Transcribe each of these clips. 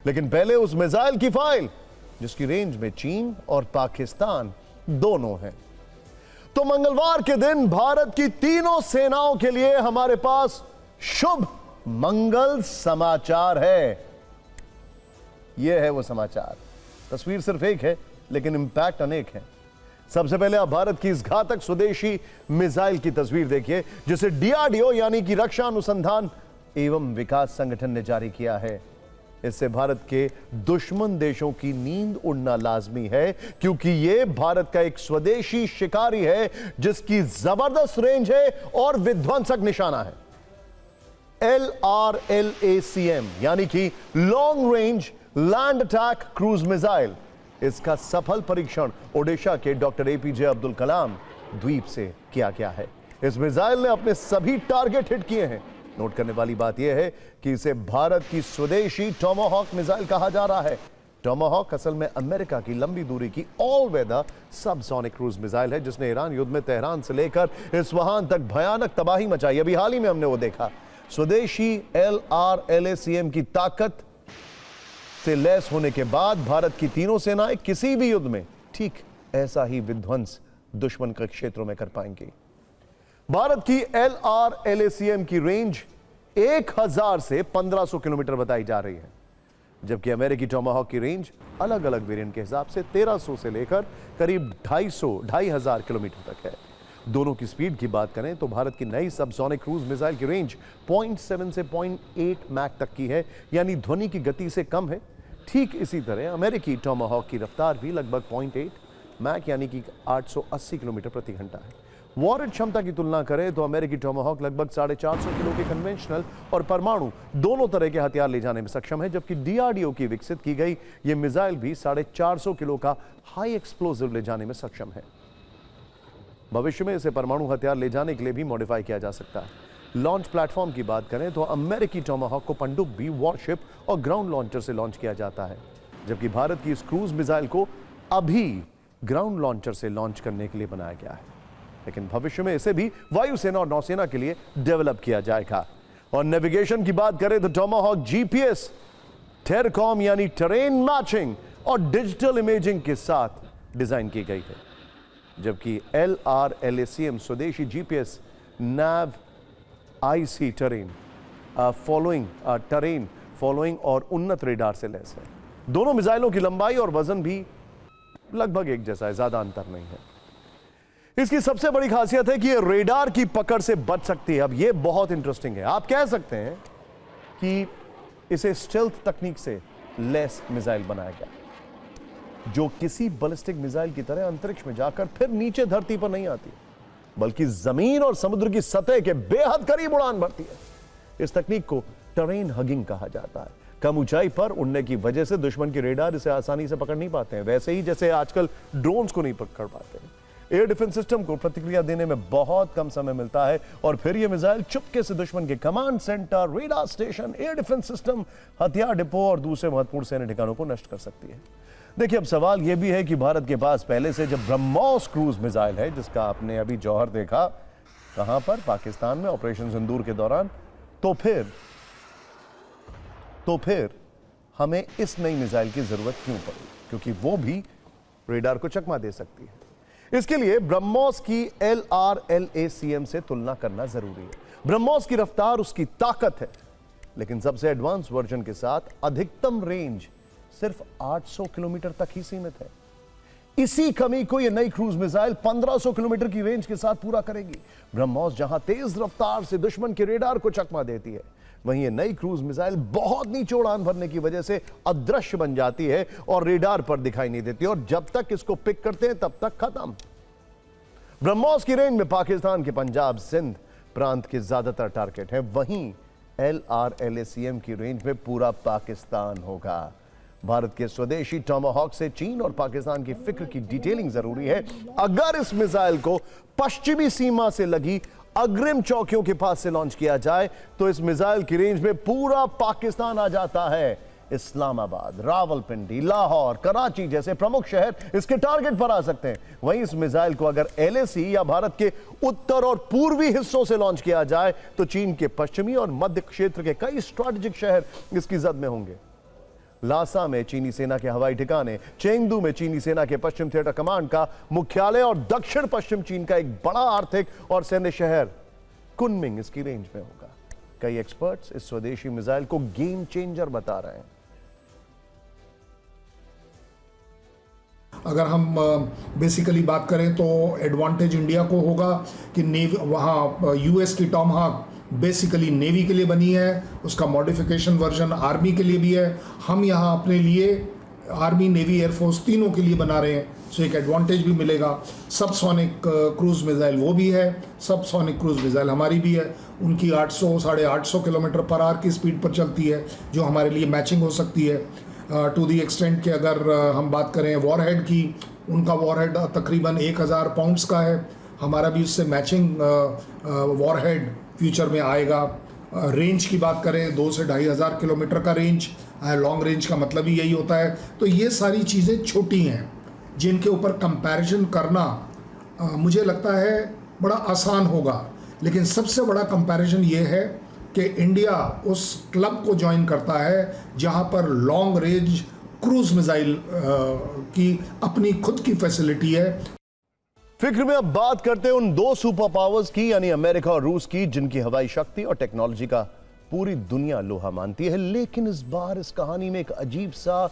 लेकिन पहले उस मिसाइल की फाइल जिसकी रेंज में चीन और पाकिस्तान दोनों हैं। तो मंगलवार के दिन भारत की तीनों सेनाओं के लिए हमारे पास शुभ मंगल समाचार है। यह है वो समाचार। तस्वीर सिर्फ एक है लेकिन इंपैक्ट अनेक है। सबसे पहले आप भारत की इस घातक स्वदेशी मिसाइल की तस्वीर देखिए जिसे डीआरडीओ यानी कि रक्षा अनुसंधान एवं विकास संगठन ने जारी किया है। इससे भारत के दुश्मन देशों की नींद उड़ना लाजमी है, क्योंकि यह भारत का एक स्वदेशी शिकारी है जिसकी जबरदस्त रेंज है और विध्वंसक निशाना है। LRLACM यानी कि long range land attack cruise missile. इसका सफल परीक्षण ओडिशा के डॉक्टर APJ अब्दुल कलाम द्वीप से किया गया है। इस मिसाइल ने अपने सभी टारगेट हिट किए हैं। नोट करने वाली बात यह है कि इसे भारत की स्वदेशी टोमाहॉक मिसाइल कहा जा रहा है। टोमाहॉक असल में अमेरिका की लंबी दूरी की all weather subsonic cruise missile है जिसने ईरान युद्ध में तेहरान से लेकर इस्फहान तक भयानक तबाही मचाई। अभी हाल ही में हमने वो देखा। स्वदेशी LRLACM की ताकत से लैस होने के बाद भारत की तीनों सेनाएं किसी भी युद्ध में ठीक ऐसा ही विध्वंस दुश्मन के क्षेत्रों में कर पाएंगी। भारत की LRLACM की रेंज 1000 से 1500 किलोमीटर बताई जा रही है, जबकि अमेरिकी टोमाहॉक की रेंज अलग अलग वेरिएंट के हिसाब से 1300 से लेकर करीब 2500 किलोमीटर तक है। दोनों की स्पीड की बात करें तो भारत की नई सबसोनिक क्रूज मिसाइल की रेंज 0.7 से 0.8 मैक तक की है, यानी ध्वनि की गति से कम है। ठीक इसी तरह अमेरिकी टोमाहॉक की रफ्तार भी लगभग 0.8 मैक यानी कि 880 किलोमीटर प्रति घंटा है। वॉरेड क्षमता की तुलना करें तो अमेरिकी टोमाहॉक लगभग 450 किलो के कन्वेंशनल और परमाणु दोनों तरह के हथियार ले जाने में सक्षम है, जबकि डीआरडीओ की विकसित की गई यह मिसाइल भी 450 किलो का हाई एक्सप्लोजिव ले जाने में सक्षम है। भविष्य में इसे परमाणु हथियार ले जाने के लिए भी मॉडिफाई किया जा सकता है। लॉन्च प्लेटफॉर्म की बात करें तो अमेरिकी टोमाहॉक को पनडुब्बी, वॉरशिप और ग्राउंड लॉन्चर से लॉन्च किया जाता है, जबकि भारत की इस क्रूज मिसाइल को अभी ग्राउंड लॉन्चर से लॉन्च करने के लिए बनाया गया है, लेकिन भविष्य में इसे भी वायुसेना और नौसेना के लिए डेवलप किया जाएगा। और नेविगेशन की बात करें तो टोमाहॉक GPS, टेरकॉम यानी टेरेन मैचिंग और डिजिटल इमेजिंग के साथ डिजाइन की गई है, जबकि LRLACM स्वदेशी GPS, nav, IC terrain following और उन्नत रेडार से लैस है। दोनों मिसाइलों की लंबाई और वजन भी लगभग एक जैसा है, ज्यादा अंतर नहीं है। इसकी सबसे बड़ी खासियत है कि ये रेडार की पकड़ से बच सकती है। अब ये बहुत इंटरेस्टिंग है। आप कह सकते हैं कि इसे स्टेल्थ तकनीक से लैस मिसाइल बनाया गया, जो किसी बैलिस्टिक मिसाइल की तरह अंतरिक्ष में जाकर फिर नीचे धरती पर नहीं आती, बल्कि जमीन और समुद्र की सतह के बेहद करीब उड़ान भरती है। इस तकनीक को टेरेन हगिंग कहा जाता है। कम ऊंचाई पर उड़ने की वजह से दुश्मन की रेडार इसे आसानी से पकड़ नहीं पाते हैं, वैसे ही जैसे आजकल ड्रोन्स को नहीं पकड़ पाते हैं। एयर डिफेंस सिस्टम को प्रतिक्रिया देने में बहुत कम समय मिलता है और फिर यह मिसाइल चुपके से दुश्मन के command centre, radar station, air defence system, हथियार डिपो और दूसरे महत्वपूर्ण सैन्य ठिकानों को नष्ट कर सकती है। देखिए, अब सवाल यह भी है कि भारत के पास पहले से जब ब्रह्मोस क्रूज मिसाइल है, जिसका आपने अभी जौहर देखा, कहां पर, पाकिस्तान में ऑपरेशन सिंदूर के दौरान, तो फिर हमें इस नई मिसाइल की जरूरत क्यों पड़ी, क्योंकि वो भी रेडार को चकमा दे सकती है। इसके लिए ब्रह्मोस की LRLACM से तुलना करना जरूरी है। ब्रह्मोस की रफ्तार उसकी ताकत है, लेकिन सबसे एडवांस वर्जन के साथ अधिकतम रेंज सिर्फ 800 किलोमीटर तक ही सीमित है। इसी कमी को यह नई क्रूज मिसाइल 1500 किलोमीटर की रेंज के साथ पूरा करेगी। ब्रह्मोस जहां तेज रफ्तार से दुश्मन के रेडार को चकमा देती है, वहीं यह नई क्रूज मिसाइल बहुत नीचे उड़ान भरने की वजह से अदृश्य बन जाती है और रेडार पर दिखाई नहीं देती, और जब तक इसको पिक करते हैं तब तक खत्म। ब्रह्मोस की रेंज में पाकिस्तान के पंजाब, सिंध प्रांत के ज्यादातर टारगेट हैं, वहीं LRLACM की रेंज में पूरा पाकिस्तान होगा। भारत के स्वदेशी टोमाहॉक से चीन और पाकिस्तान की फिक्र की डिटेलिंग जरूरी है। अगर इस मिसाइल को पश्चिमी सीमा से लगी अग्रिम चौकियों के पास से लॉन्च किया जाए तो इस मिसाइल की रेंज में पूरा पाकिस्तान आ जाता है। इस्लामाबाद, रावलपिंडी, लाहौर, कराची जैसे प्रमुख शहर इसके टारगेट पर आ सकते हैं। वहीं इस मिसाइल को अगर LAC या भारत के उत्तर और पूर्वी हिस्सों से लॉन्च किया जाए तो चीन के पश्चिमी और मध्य क्षेत्र के कई स्ट्रैटेजिक शहर इसकी जद में होंगे। लासा में चीनी सेना के हवाई ठिकाने, चेंगदू में चीनी सेना के पश्चिम थिएटर कमांड का मुख्यालय और दक्षिण पश्चिम चीन का एक बड़ा आर्थिक और सैन्य शहर कुनमिंग इसकी रेंज में होगा। कई एक्सपर्ट्स इस स्वदेशी मिसाइल को गेम चेंजर बता रहे हैं। अगर हम बेसिकली बात करें तो एडवांटेज इंडिया को होगा कि नेवी, वहाँ यूएस की टॉमहाक बेसिकली नेवी के लिए बनी है, उसका मॉडिफिकेशन वर्जन आर्मी के लिए भी है। हम यहाँ अपने लिए आर्मी, नेवी, एयरफोर्स तीनों के लिए बना रहे हैं, सो एक एडवांटेज भी मिलेगा। सबसोनिक क्रूज मिसाइल वो भी है, सबसोनिक क्रूज मिसाइल हमारी भी है। उनकी 800 साढ़े 800 किलोमीटर पर आवर की स्पीड पर चलती है, जो हमारे लिए मैचिंग हो सकती है। टू दी एक्सटेंट कि अगर हम बात करें वॉरहेड की, उनका वॉरहेड तकरीबन 1000 पाउंड्स का है, हमारा भी उससे मैचिंग वॉरहेड फ्यूचर में आएगा। रेंज की बात करें 2 से 2500 किलोमीटर का रेंज, लॉन्ग रेंज का मतलब ही यही होता है। तो ये सारी चीज़ें छोटी हैं जिनके ऊपर कंपैरिजन करना मुझे लगता है बड़ा आसान होगा, लेकिन सबसे बड़ा कंपैरिजन ये है कि इंडिया उस क्लब को ज्वाइन करता है जहां पर लॉन्ग रेंज क्रूज मिसाइल की अपनी खुद की फैसिलिटी है। फिक्र में अब बात करते हैं उन दो सुपर पावर्स की, यानी अमेरिका और रूस की, जिनकी हवाई शक्ति और टेक्नोलॉजी का पूरी दुनिया लोहा मानती है। लेकिन इस बार इस कहानी में एक अजीब सा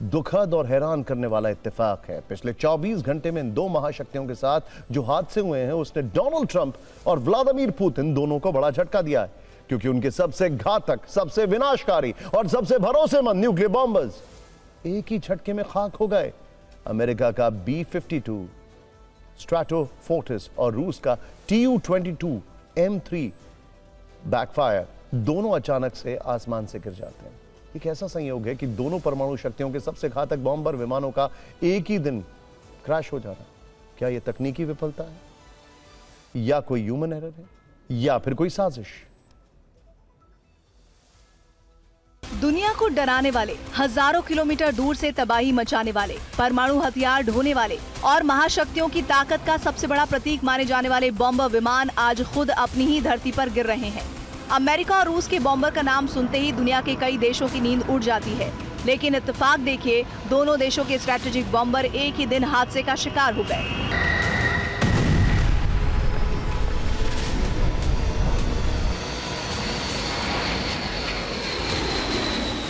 दुखद और हैरान करने वाला इत्तेफाक है। पिछले 24 घंटे में इन दो महाशक्तियों के साथ जो हादसे हुए हैं, उसने डोनाल्ड ट्रंप और व्लादिमीर पुतिन दोनों को बड़ा झटका दिया है, क्योंकि उनके सबसे घातक, सबसे विनाशकारी और सबसे भरोसेमंद न्यूक्लियर बॉम्बर्स एक ही झटके में खाक हो गए। अमेरिका का B-52 स्ट्रैटोफोर्टिस और रूस का Tu-22 M3 बैकफायर दोनों अचानक से आसमान से गिर जाते हैं। एक ऐसा संयोग है कि दोनों परमाणु शक्तियों के सबसे घातक बॉम्बर विमानों का एक ही दिन क्रैश हो जाना। क्या यह तकनीकी विफलता है, या कोई ह्यूमन एरर है, या फिर कोई साजिश? दुनिया को डराने वाले, हजारों किलोमीटर दूर से तबाही मचाने वाले, परमाणु हथियार ढोने वाले और महाशक्तियों की ताकत का सबसे बड़ा प्रतीक माने जाने वाले बॉम्बर विमान आज खुद अपनी ही धरती पर गिर रहे हैं। अमेरिका और रूस के बॉम्बर का नाम सुनते ही दुनिया के कई देशों की नींद उड़ जाती है, लेकिन इत्तेफाक देखिए, दोनों देशों के स्ट्रैटेजिक बॉम्बर एक ही दिन हादसे का शिकार हो गए।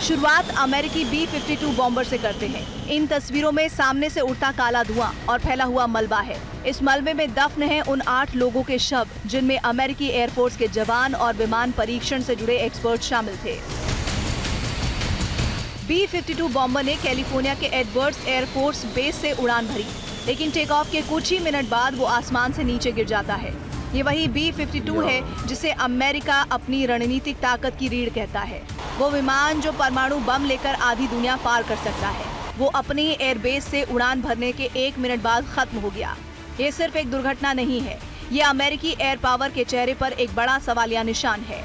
शुरुआत अमेरिकी B-52 बॉम्बर से करते हैं। इन तस्वीरों में सामने से उड़ता काला धुआं और फैला हुआ मलबा है। इस मलबे में दफन हैं उन 8 लोगों के शव, जिनमें अमेरिकी एयरफोर्स के जवान और विमान परीक्षण से जुड़े एक्सपर्ट शामिल थे। B-52 बॉम्बर ने कैलिफोर्निया के एडवर्ड्स एयरफोर्स बेस से उड़ान भरी, लेकिन टेक ऑफ के कुछ ही मिनट बाद वो आसमान से नीचे गिर जाता है। ये वही B-52 है जिसे अमेरिका अपनी रणनीतिक ताकत की रीढ़ कहता है। वो विमान जो परमाणु बम लेकर आधी दुनिया पार कर सकता है, वो अपने ही एयरबेस से उड़ान भरने के 1 मिनट बाद खत्म हो गया। ये सिर्फ एक दुर्घटना नहीं है, ये अमेरिकी एयर पावर के चेहरे पर एक बड़ा सवालिया निशान है।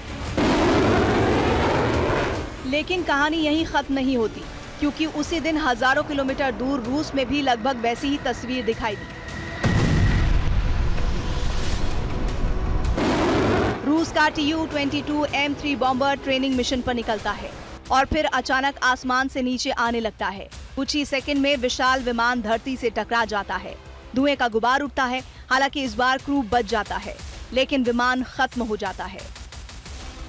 लेकिन कहानी यहीं खत्म नहीं होती, क्योंकि उसी दिन हजारों किलोमीटर दूर रूस में भी लगभग वैसी ही तस्वीर दिखाई दी। रूस का Tu-22 M3 bomber training mission पर निकलता है और फिर अचानक आसमान से नीचे आने लगता है। कुछ ही सेकंड में विशाल विमान धरती से टकरा जाता है। धुएं का गुबार उठता है। हालांकि इस बार क्रू बच जाता है, लेकिन विमान खत्म हो जाता है।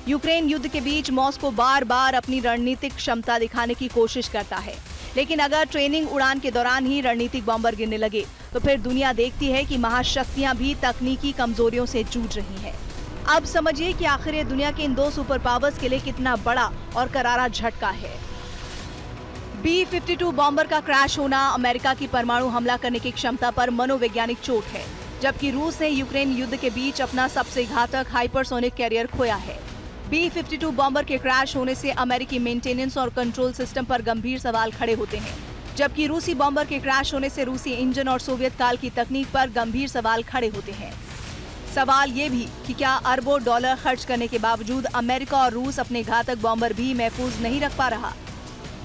यूक्रेन युद्ध के बीच मॉस्को बार बार अपनी रणनीतिक क्षमता दिखाने की कोशिश करता है, लेकिन अगर ट्रेनिंग उड़ान के दौरान ही रणनीतिक बॉम्बर गिरने लगे तो फिर दुनिया देखती है कि महाशक्तियां भी तकनीकी कमजोरियों से जूझ रही हैं। अब समझिए कि आखिर ये दुनिया के इन दो सुपर पावर्स के लिए कितना बड़ा और करारा झटका है। B-52 बॉम्बर का क्रैश होना अमेरिका की परमाणु हमला करने की क्षमता पर मनोवैज्ञानिक चोट है, जबकि रूस ने यूक्रेन युद्ध के बीच अपना सबसे घातक हाइपरसोनिक कैरियर खोया है। B-52 बॉम्बर के क्रैश होने से अमेरिकी मेंटेनेंस और कंट्रोल सिस्टम पर गंभीर सवाल खड़े होते हैं, जबकि रूसी बॉम्बर के क्रैश होने से रूसी इंजन और सोवियत काल की तकनीक पर गंभीर सवाल खड़े होते हैं। सवाल ये भी कि क्या अरबों डॉलर खर्च करने के बावजूद अमेरिका और रूस अपने घातक बॉम्बर भी महफूज नहीं रख पा रहा,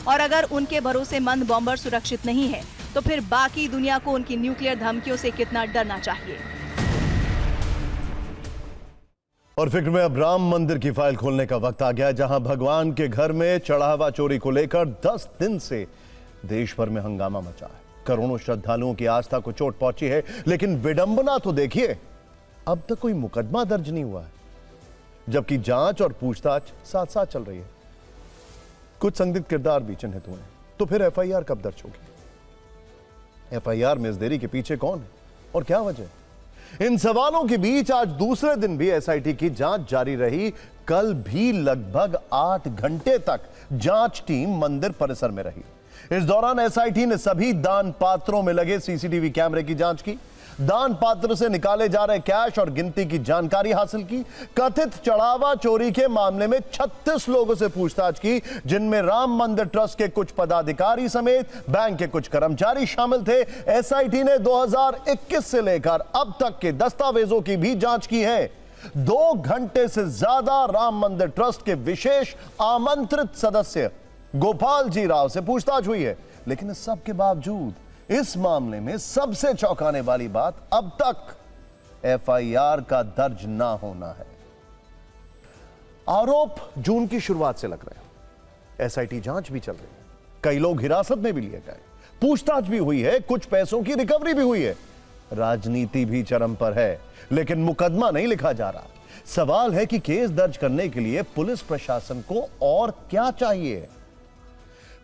और अगर उनके भरोसेमंद बॉम्बर सुरक्षित नहीं है तो फिर बाकी दुनिया को उनकी न्यूक्लियर धमकियों से कितना डरना चाहिए। और फिक्र में अब राम मंदिर की फाइल खोलने का वक्त आ गया, जहां भगवान के घर में चढ़ावा चोरी को लेकर 10 दिन से देश भर में हंगामा मचा है। करोड़ों श्रद्धालुओं की आस्था को चोट पहुंची है, लेकिन विडंबना तो देखिए, अब तक कोई मुकदमा दर्ज नहीं हुआ है, जबकि जांच और पूछताछ साथ साथ चल रही है। कुछ संदिग्ध किरदार भी चिन्हित हुए हैं, तो फिर एफआईआर कब दर्ज होगी? एफआईआर में इस देरी के पीछे कौन है और क्या वजह? इन सवालों के बीच आज दूसरे दिन भी एसआईटी की जांच जारी रही। कल भी लगभग 8 घंटे तक जांच टीम मंदिर परिसर में रही। इस दौरान एसआईटी ने सभी दान पात्रों में लगे सीसीटीवी कैमरे की जांच की, दान पात्र से निकाले जा रहे कैश और गिनती की जानकारी हासिल की, कथित चढ़ावा चोरी के मामले में 36 लोगों से पूछताछ की, जिनमें राम मंदिर ट्रस्ट के कुछ पदाधिकारी समेत बैंक के कुछ कर्मचारी शामिल थे। एसआईटी ने 2021 से लेकर अब तक के दस्तावेजों की भी जांच की है। 2 घंटे से ज्यादा राम मंदिर ट्रस्ट के विशेष आमंत्रित सदस्य गोपाल जी राव से पूछताछ हुई है, लेकिन इस सब के बावजूद इस मामले में सबसे चौंकाने वाली बात अब तक एफआईआर का दर्ज ना होना है। आरोप जून की शुरुआत से लग रहे हैं, एसआईटी जांच भी चल रही है, कई लोग हिरासत में भी लिए गए, पूछताछ भी हुई है, कुछ पैसों की रिकवरी भी हुई है, राजनीति भी चरम पर है, लेकिन मुकदमा नहीं लिखा जा रहा। सवाल है कि केस दर्ज करने के लिए पुलिस प्रशासन को और क्या चाहिए?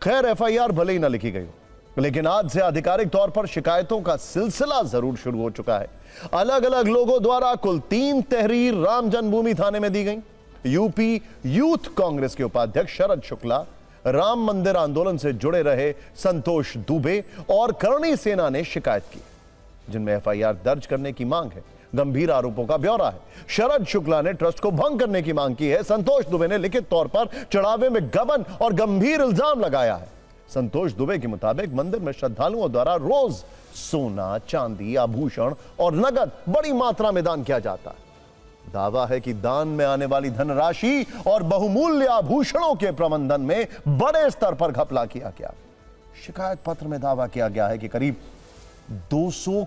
खैर, एफआईआर भले ही ना लिखी गई हो, लेकिन आज से आधिकारिक तौर पर शिकायतों का सिलसिला जरूर शुरू हो चुका है। अलग अलग लोगों द्वारा कुल 3 तहरीर राम जन्मभूमि थाने में दी गई। यूपी यूथ कांग्रेस के उपाध्यक्ष शरद शुक्ला, राम मंदिर आंदोलन से जुड़े रहे संतोष दुबे और करणी सेना ने शिकायत की, जिनमें एफआईआर दर्ज करने की मांग है। गंभीर आरोपों का ब्यौरा है। शरद शुक्ला ने ट्रस्ट को भंग करने की मांग की है। संतोष दुबे ने लिखित तौर पर चढ़ावे में गबन और गंभीर इल्जाम लगाया है। संतोष दुबे के मुताबिक मंदिर में श्रद्धालुओं द्वारा रोज सोना, चांदी, आभूषण और नगद बड़ी मात्रा में दान किया जाता है। दावा है कि दान में आने वाली धनराशि और बहुमूल्य आभूषणों के प्रबंधन में बड़े स्तर पर घपला किया गया। शिकायत पत्र में दावा किया गया है कि करीब 200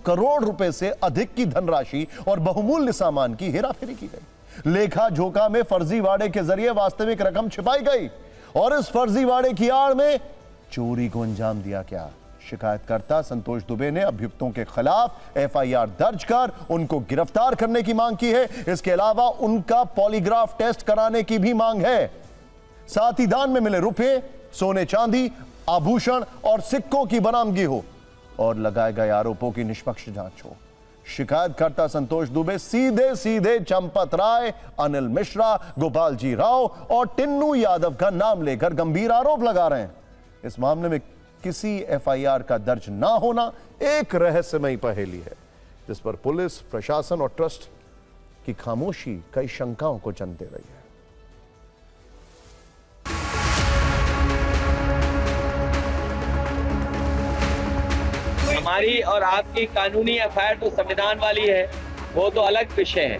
करोड़ रुपए से अधिक की धनराशि और बहुमूल्य सामान की हेराफेरी की गई। लेखा जोखा में फर्जीवाड़े के जरिए वास्तविक रकम छिपाई गई और इस फर्जीवाड़े की आड़ में चोरी को अंजाम दिया गया। शिकायतकर्ता संतोष दुबे ने अभियुक्तों के खिलाफ एफआईआर दर्ज कर उनको गिरफ्तार करने की मांग की है। इसके अलावा उनका पॉलीग्राफ टेस्ट कराने की भी मांग है। साथ ही दान में मिले रुपए, सोने, चांदी, आभूषण और सिक्कों की बरामदगी हो और लगाए गए आरोपों की निष्पक्ष जांच हो। शिकायतकर्ता संतोष दुबे सीधे चंपत राय, अनिल मिश्रा, गोपाल जी राव और टिन्नू यादव का नाम लेकर गंभीर आरोप लगा रहे हैं। इस मामले में किसी एफआईआर का दर्ज ना होना एक रहस्यमयी पहेली है, जिस पर पुलिस प्रशासन और ट्रस्ट की खामोशी कई शंकाओं को जन्म दे रही है। हमारी और आपकी कानूनी एफआईआर तो संविधान वाली है, वो तो अलग विषय है,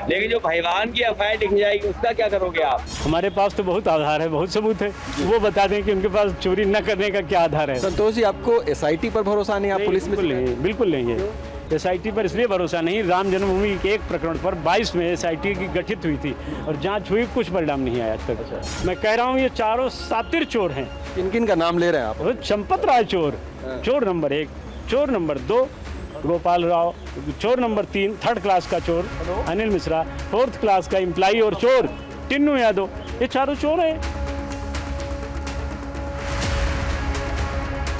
लेकिन जो भाईवान की एफआईआर लिखी जाएगी उसका क्या करोगे आप? हमारे पास तो बहुत आधार है, बहुत सबूत है। वो बता दें कि उनके पास चोरी न करने का क्या आधार है। संतोष जी, आपको एसआईटी पर भरोसा नहीं? आप पुलिस में बिल्कुल नहीं है। एसआईटी पर इसलिए भरोसा नहीं, राम जन्मभूमि के एक प्रकरण पर 22 में एसआईटी की गठित हुई थी और जांच हुई, कुछ परिणाम नहीं आया आज तक। मैं कह रहा हूँ ये चारों सातिर चोर हैं। किन किन का नाम ले रहे हैं आप? चंपत राय चोर, चोर नंबर 1, चोर नंबर 2 गोपाल राव, चोर नंबर 3 थर्ड क्लास का चोर अनिल मिश्रा, 4th क्लास का एम्प्लाई और चोर टिन्नू यादव, ये चारों चोर हैं।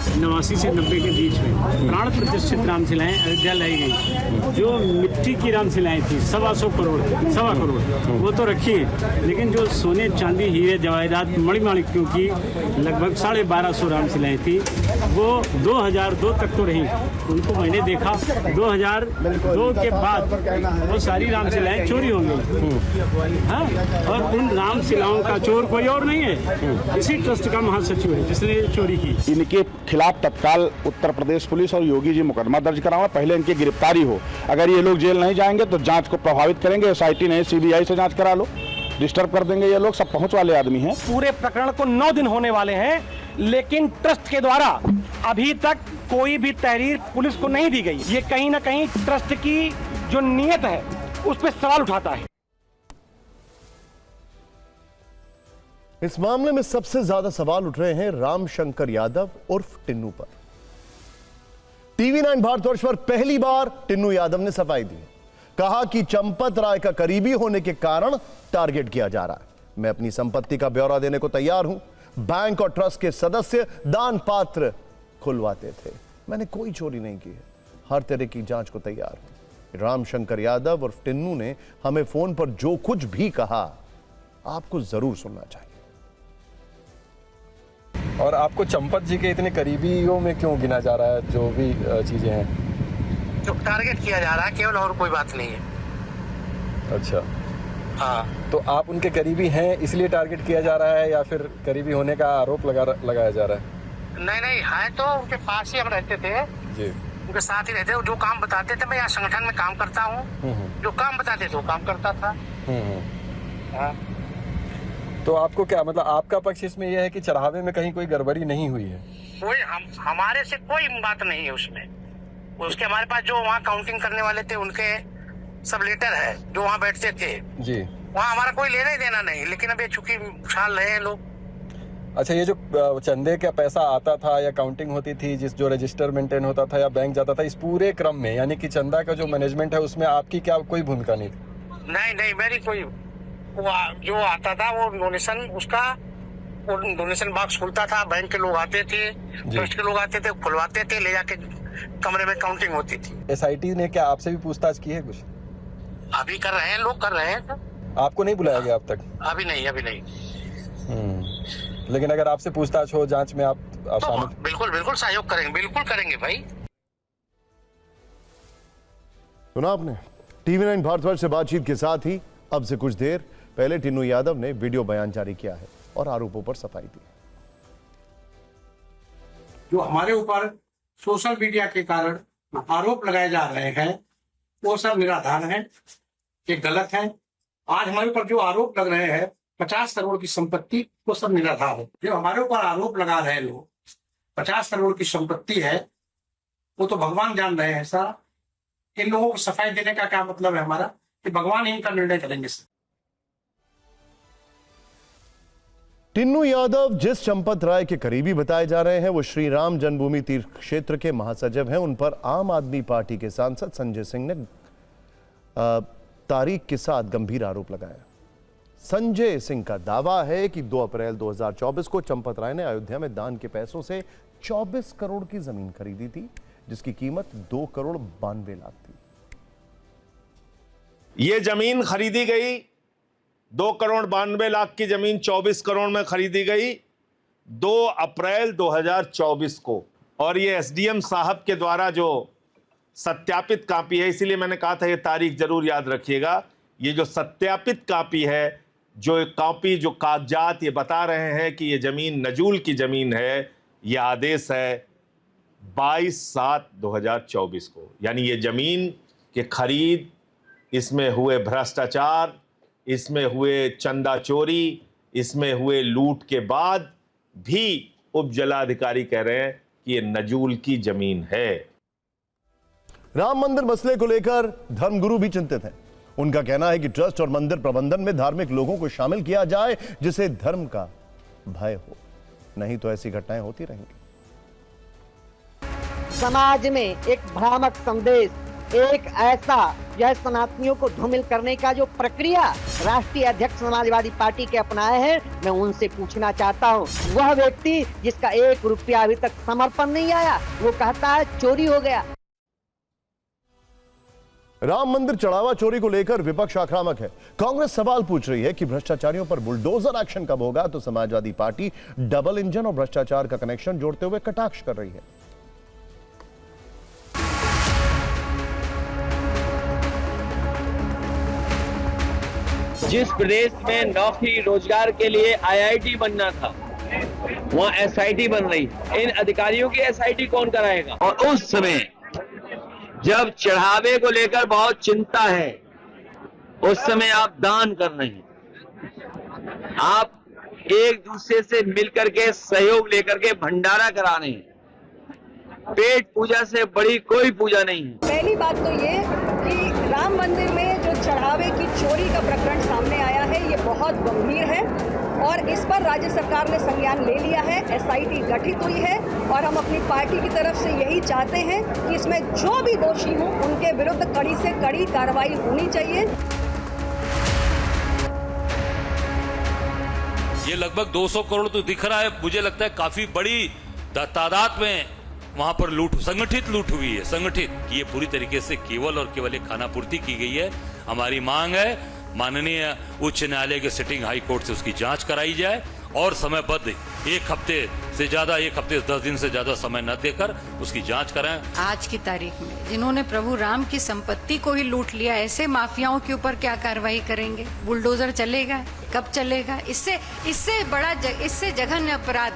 89 से 90 के बीच में प्राण प्रतिष्ठित रामशिलाएं अयोध्या लाई गई। जो मिट्टी की रामशिलाएं थी 125 करोड़, वो तो रखी है, लेकिन जो सोने, चांदी, हीरे, जवाहरात, मणिमाणिक्यों की लगभग 1250 रामशिलाएं थी, वो 2002 तक तो रही। उनको मैंने देखा 2002 के बाद वो सारी रामशिलाएं चोरी हो गई। हाँ, और उन रामशिलाओं का चोर कोई और नहीं है, इसी ट्रस्ट का महासचिव है जिसने चोरी की। इनके खिलाफ तत्काल उत्तर प्रदेश पुलिस और योगी जी मुकदमा दर्ज कराओ, पहले इनकी गिरफ्तारी हो। अगर ये लोग जेल नहीं जाएंगे तो जांच को प्रभावित करेंगे। एसआईटी नहीं, सीबीआई से जांच करा लो, डिस्टर्ब कर देंगे। ये लोग सब पहुंच वाले आदमी हैं। पूरे प्रकरण को 9 दिन होने वाले हैं, लेकिन ट्रस्ट के द्वारा अभी तक कोई भी तहरीर पुलिस को नहीं दी गई। ये कहीं ना कहीं ट्रस्ट की जो नीयत है उस पर सवाल उठाता है। इस मामले में सबसे ज्यादा सवाल उठ रहे हैं रामशंकर यादव उर्फ टिन्नू पर। टीवी 9 भारतवर्ष पर पहली बार टिन्नू यादव ने सफाई दी, कहा कि चंपत राय का करीबी होने के कारण टारगेट किया जा रहा है। मैं अपनी संपत्ति का ब्यौरा देने को तैयार हूं। बैंक और ट्रस्ट के सदस्य दान पात्र खुलवाते थे, मैंने कोई चोरी नहीं की है, हर तरह की जांच को तैयार हूं। रामशंकर यादव और टिन्नू ने हमें फोन पर जो कुछ भी कहा आपको जरूर सुनना चाहिए। और आपको चंपत जी के इतने करीबियों में क्यों गिना जा रहा है, जो भी चीजें हैं? जो टारगेट किया जा रहा है केवल, और कोई बात नहीं है। अच्छा, हाँ। तो आप उनके करीबी हैं इसलिए टारगेट किया जा रहा है, या फिर करीबी होने का आरोप लगाया जा रहा है? नहीं है तो उनके पास ही हम रहते थे जी, उनके साथ ही रहते थे। जो काम बताते थे, मैं यहाँ संगठन में काम करता हूँ, जो काम बताते थे वो काम करता था। हाँ। तो आपको क्या मतलब, आपका पक्ष इसमें यह है कि चढ़ावे में कहीं कोई गड़बड़ी नहीं हुई है? कोई हमारे से कोई बात नहीं है उसमें। उसके हमारे पास जो वहाँ काउंटिंग करने वाले थे उनके सब लेटर है, जो वहाँ बैठते थे जी, वहाँ हमारा कोई लेना ही देना नहीं। लेकिन अब ये चूंकि उछाल रहे हैं लोग। अच्छा, ये जो चंदे का पैसा आता था या काउंटिंग होती थी, जो रजिस्टर मेंटेन होता था या बैंक जाता था, इस पूरे क्रम में यानी कि चंदा का जो मैनेजमेंट है उसमें आपकी क्या कोई भूमिका नहीं थी? नहीं, मेरी कोई, जो आता था वो डोनेशन, उसका वो डोनेशन बॉक्स खुलता था, बैंक के लोग आते थे, ट्रस्ट के लोग आते थे, खुलवाते थे, ले जाके कमरे में काउंटिंग होती थी। एसआईटी ने क्या आपसे भी पूछताछ की है कुछ? अभी कर रहे हैं, लोग कर रहे हैं। आपको नहीं बुलाया गया अब तक? अभी नहीं। लेकिन अगर आपसे पूछताछ हो, जांच में आप शामिल? बिल्कुल सहयोग करेंगे, बिल्कुल करेंगे भाई। सुना आपने टीवी 9 भारतवर्ष से बातचीत के साथ ही अब से कुछ देर पहले टिन्नू यादव ने वीडियो बयान जारी किया है और आरोपों पर सफाई दी। जो हमारे ऊपर सोशल मीडिया के कारण आरोप लगाए जा रहे हैं वो सब निराधार है, ये गलत है। आज हमारे ऊपर जो आरोप लग रहे हैं 50 करोड़ की संपत्ति, वो सब निराधार है। जो हमारे ऊपर आरोप लगा रहे हैं लोग 50 करोड़ की संपत्ति है, वो तो भगवान जान रहे हैं सर। इन लोगों को सफाई देने का क्या मतलब है हमारा, कि भगवान इनका निर्णय करेंगे सर। टिन्नू यादव जिस चंपत राय के करीबी बताए जा रहे हैं वो श्री राम जन्मभूमि तीर्थ क्षेत्र के महासचिव हैं। उन पर आम आदमी पार्टी के सांसद संजय सिंह ने तारीख के साथ गंभीर आरोप लगाया। संजय सिंह का दावा है कि 2 अप्रैल 2024 को चंपत राय ने अयोध्या में दान के पैसों से 24 करोड़ की जमीन खरीदी थी, जिसकी कीमत 2 करोड़ 92 लाख थी। ये जमीन खरीदी गई 2 करोड़ 92 लाख की जमीन 24 करोड़ में खरीदी गई 2 अप्रैल 2024 को, और ये एसडीएम साहब के द्वारा जो सत्यापित कॉपी है, इसीलिए मैंने कहा था ये तारीख जरूर याद रखिएगा। ये जो सत्यापित कॉपी है, जो कागजात ये बता रहे हैं कि ये जमीन नजूल की जमीन है, ये आदेश है 22/7/2024 को। यानी ये जमीन के खरीद, इसमें हुए भ्रष्टाचार, इसमें हुए चंदा चोरी, इसमें हुए लूट के बाद भी उप जिलाधिकारी कह रहे हैं कि ये नजूल की जमीन है। राम मंदिर मसले को लेकर धर्मगुरु भी चिंतित हैं। उनका कहना है कि ट्रस्ट और मंदिर प्रबंधन में धार्मिक लोगों को शामिल किया जाए जिसे धर्म का भय हो, नहीं तो ऐसी घटनाएं होती रहेंगी। समाज में एक भ्रामक संदेश, एक ऐसा यह सनातनियों को धूमिल करने का जो प्रक्रिया राष्ट्रीय अध्यक्ष समाजवादी पार्टी के अपनाए हैं, मैं उनसे पूछना चाहता हूं, वह व्यक्ति जिसका 1 रुपया अभी तक समर्पण नहीं आया, वो कहता है चोरी हो गया। राम मंदिर चढ़ावा चोरी को लेकर विपक्ष आक्रामक है। कांग्रेस सवाल पूछ रही है कि भ्रष्टाचारियों पर बुलडोजर एक्शन कब होगा, तो समाजवादी पार्टी डबल इंजन और भ्रष्टाचार का कनेक्शन जोड़ते हुए कटाक्ष कर रही है। जिस प्रदेश में नौकरी रोजगार के लिए आईआईटी बनना था, वहाँ एसआईटी बन रही। इन अधिकारियों की एसआईटी कौन कराएगा? और उस समय जब चढ़ावे को लेकर बहुत चिंता है, उस समय आप दान कर रहे हैं, आप एक दूसरे से मिलकर के सहयोग लेकर के भंडारा करा रहे हैं। पेट पूजा से बड़ी कोई पूजा नहीं है। पहली बात तो ये कि राम मंदिर में जो चढ़ावे की चोरी का प्रकरण सामने आया है ये बहुत गंभीर है और इस पर राज्य सरकार ने संज्ञान ले लिया है। एसआईटी गठित हुई है और हम अपनी पार्टी की तरफ से यही चाहते हैं कि इसमें जो भी दोषी हों उनके विरुद्ध कड़ी से कड़ी कार्रवाई होनी चाहिए। ये लगभग 200 करोड़ तो दिख रहा है, मुझे लगता है काफी बड़ी तादाद में वहां पर संगठित लूट हुई है। संगठित कि ये पूरी तरीके से केवल और केवल एक खानापूर्ति की गई है। हमारी मांग है माननीय उच्च न्यायालय के सिटिंग हाई कोर्ट से उसकी जांच कराई जाए और समयबद्ध 1 हफ्ते से ज्यादा 1 हफ्ते 10 दिन से ज्यादा समय न देकर उसकी जांच कराएं। आज की तारीख में जिन्होंने प्रभु राम की संपत्ति को ही लूट लिया, ऐसे माफियाओं के ऊपर क्या कार्रवाई करेंगे? बुलडोजर चलेगा? कब चलेगा? इससे जघन्य अपराध